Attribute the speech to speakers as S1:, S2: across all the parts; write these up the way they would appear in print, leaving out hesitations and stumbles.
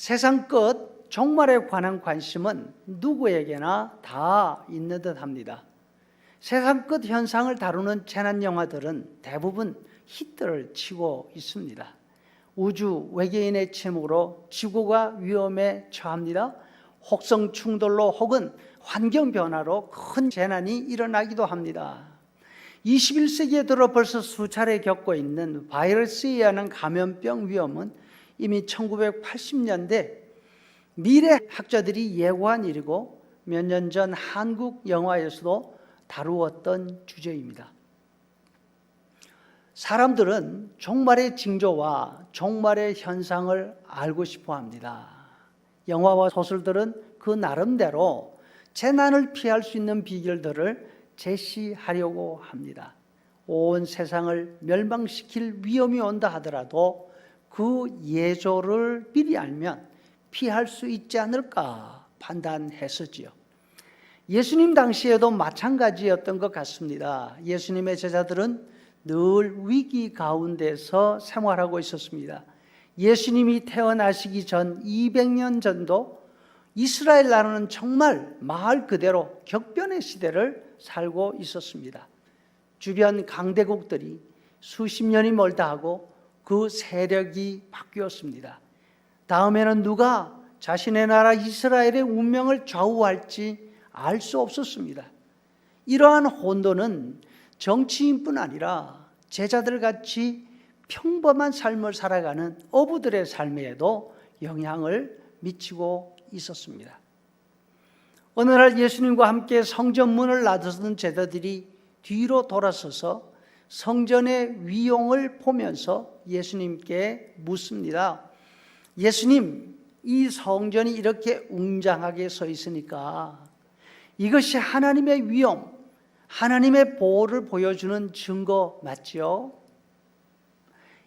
S1: 세상 끝 종말에 관한 관심은 누구에게나 다 있는 듯 합니다. 세상 끝 현상을 다루는 재난 영화들은 대부분 히트를 치고 있습니다. 우주 외계인의 침묵으로 지구가 위험에 처합니다. 혹성 충돌로 혹은 환경 변화로 큰 재난이 일어나기도 합니다. 21세기에 들어 벌써 수차례 겪고 있는 바이러스에 의한 감염병 위험은 이미 1980년대 미래 학자들이 예고한 일이고 몇 년 전 한국 영화에서도 다루었던 주제입니다. 사람들은 종말의 징조와 종말의 현상을 알고 싶어 합니다. 영화와 소설들은 그 나름대로 재난을 피할 수 있는 비결들을 제시하려고 합니다. 온 세상을 멸망시킬 위험이 온다 하더라도 그 예조를 미리 알면 피할 수 있지 않을까 판단했었지요. 예수님 당시에도 마찬가지였던 것 같습니다. 예수님의 제자들은 늘 위기 가운데서 생활하고 있었습니다. 예수님이 태어나시기 전 200년 전도 이스라엘 나라는 정말 말 그대로 격변의 시대를 살고 있었습니다. 주변 강대국들이 수십 년이 멀다 하고 그 세력이 바뀌었습니다. 다음에는 누가 자신의 나라 이스라엘의 운명을 좌우할지 알 수 없었습니다. 이러한 혼돈은 정치인뿐 아니라 제자들같이 평범한 삶을 살아가는 어부들의 삶에도 영향을 미치고 있었습니다. 어느 날 예수님과 함께 성전 문을 나서던 제자들이 뒤로 돌아서서 성전의 위용을 보면서 예수님께 묻습니다. 예수님, 이 성전이 이렇게 웅장하게 서 있으니까 이것이 하나님의 위엄, 하나님의 보호를 보여주는 증거 맞지요?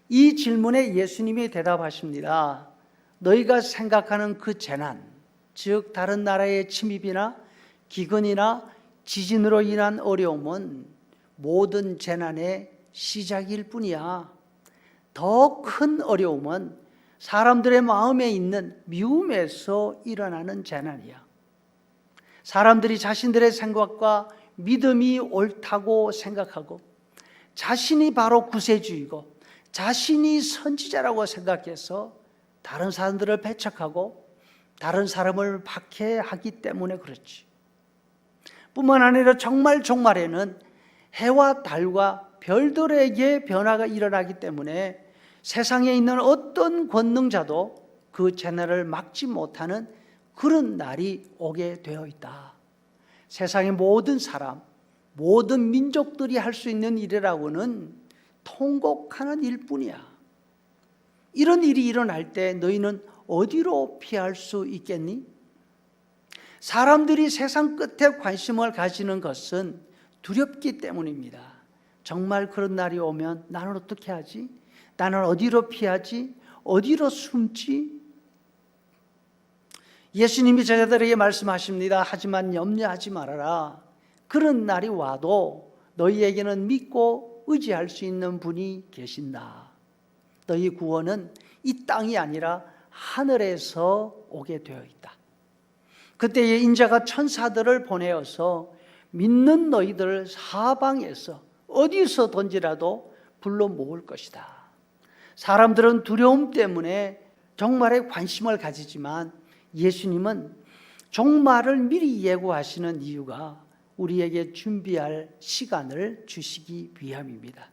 S1: 이 질문에 예수님이 대답하십니다. 너희가 생각하는 그 재난, 즉 다른 나라의 침입이나 기근이나 지진으로 인한 어려움은 모든 재난의 시작일 뿐이야. 더 큰 어려움은 사람들의 마음에 있는 미움에서 일어나는 재난이야. 사람들이 자신들의 생각과 믿음이 옳다고 생각하고 자신이 바로 구세주이고 자신이 선지자라고 생각해서 다른 사람들을 배척하고 다른 사람을 박해하기 때문에 그렇지. 뿐만 아니라 정말 종말에는 해와 달과 별들에게 변화가 일어나기 때문에 세상에 있는 어떤 권능자도 그 재난을 막지 못하는 그런 날이 오게 되어 있다. 세상의 모든 사람, 모든 민족들이 할 수 있는 일이라고는 통곡하는 일뿐이야. 이런 일이 일어날 때 너희는 어디로 피할 수 있겠니? 사람들이 세상 끝에 관심을 가지는 것은 두렵기 때문입니다. 정말 그런 날이 오면 나는 어떻게 하지? 나는 어디로 피하지? 어디로 숨지? 예수님이 제자들에게 말씀하십니다. 하지만 염려하지 말아라. 그런 날이 와도 너희에게는 믿고 의지할 수 있는 분이 계신다. 너희 구원은 이 땅이 아니라 하늘에서 오게 되어 있다. 그때에 인자가 천사들을 보내어서 믿는 너희들을 사방에서 어디서든지라도 불러 모을 것이다. 사람들은 두려움 때문에 종말에 관심을 가지지만 예수님은 종말을 미리 예고하시는 이유가 우리에게 준비할 시간을 주시기 위함입니다.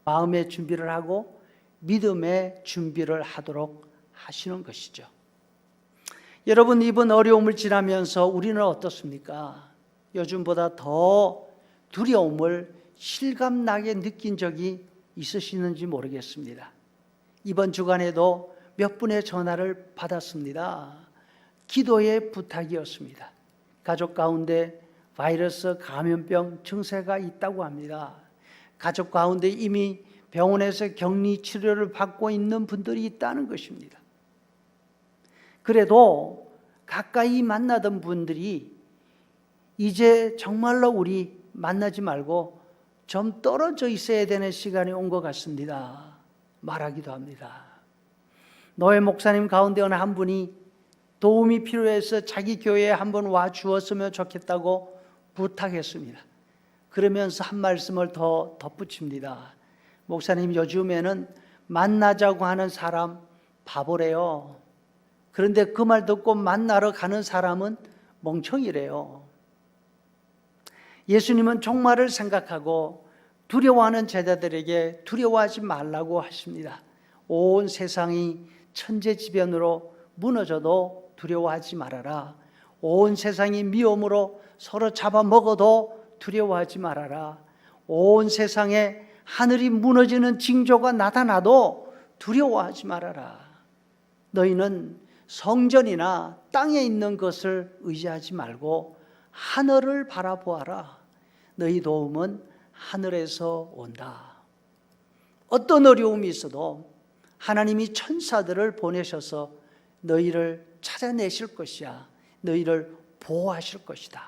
S1: 마음의 준비를 하고 믿음의 준비를 하도록 하시는 것이죠. 여러분, 이번 어려움을 지나면서 우리는 어떻습니까? 요즘보다 더 두려움을 실감나게 느낀 적이 있으시는지 모르겠습니다. 이번 주간에도 몇 분의 전화를 받았습니다. 기도의 부탁이었습니다. 가족 가운데 바이러스 감염병 증세가 있다고 합니다. 가족 가운데 이미 병원에서 격리 치료를 받고 있는 분들이 있다는 것입니다. 그래도 가까이 만나던 분들이 이제 정말로 우리 만나지 말고 좀 떨어져 있어야 되는 시간이 온 것 같습니다. 말하기도 합니다. 노회 목사님 가운데 어느 한 분이 도움이 필요해서 자기 교회에 한번 와 주었으면 좋겠다고 부탁했습니다. 그러면서 한 말씀을 더 덧붙입니다. 목사님, 요즘에는 만나자고 하는 사람 바보래요. 그런데 그 말 듣고 만나러 가는 사람은 멍청이래요. 예수님은 종말을 생각하고 두려워하는 제자들에게 두려워하지 말라고 하십니다. 온 세상이 천재지변으로 무너져도 두려워하지 말아라. 온 세상이 미움으로 서로 잡아먹어도 두려워하지 말아라. 온 세상에 하늘이 무너지는 징조가 나타나도 두려워하지 말아라. 너희는 성전이나 땅에 있는 것을 의지하지 말고 하늘을 바라보아라. 너희 도움은 하늘에서 온다. 어떤 어려움이 있어도 하나님이 천사들을 보내셔서 너희를 찾아내실 것이야. 너희를 보호하실 것이다.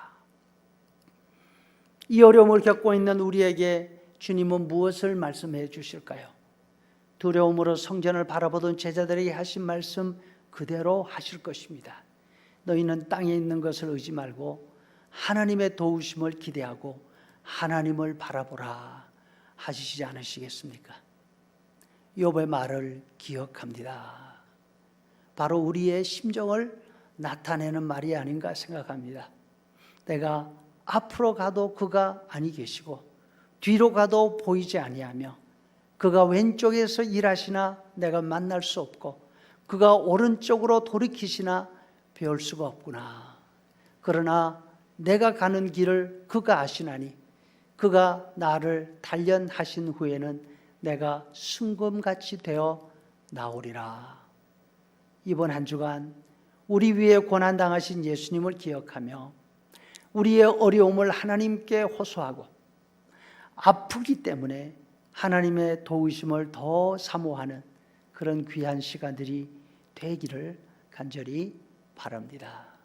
S1: 이 어려움을 겪고 있는 우리에게 주님은 무엇을 말씀해 주실까요? 두려움으로 성전을 바라보던 제자들에게 하신 말씀 그대로 하실 것입니다. 너희는 땅에 있는 것을 의지 말고 하나님의 도우심을 기대하고 하나님을 바라보라 하시지 않으시겠습니까? 욥의 말을 기억합니다. 바로 우리의 심정을 나타내는 말이 아닌가 생각합니다. 내가 앞으로 가도 그가 아니 계시고 뒤로 가도 보이지 아니하며 그가 왼쪽에서 일하시나 내가 만날 수 없고 그가 오른쪽으로 돌이키시나 배울 수가 없구나. 그러나 내가 가는 길을 그가 아시나니 그가 나를 단련하신 후에는 내가 순금같이 되어 나오리라. 이번 한 주간 우리 위에 고난당하신 예수님을 기억하며 우리의 어려움을 하나님께 호소하고 아프기 때문에 하나님의 도우심을 더 사모하는 그런 귀한 시간들이 되기를 간절히 바랍니다.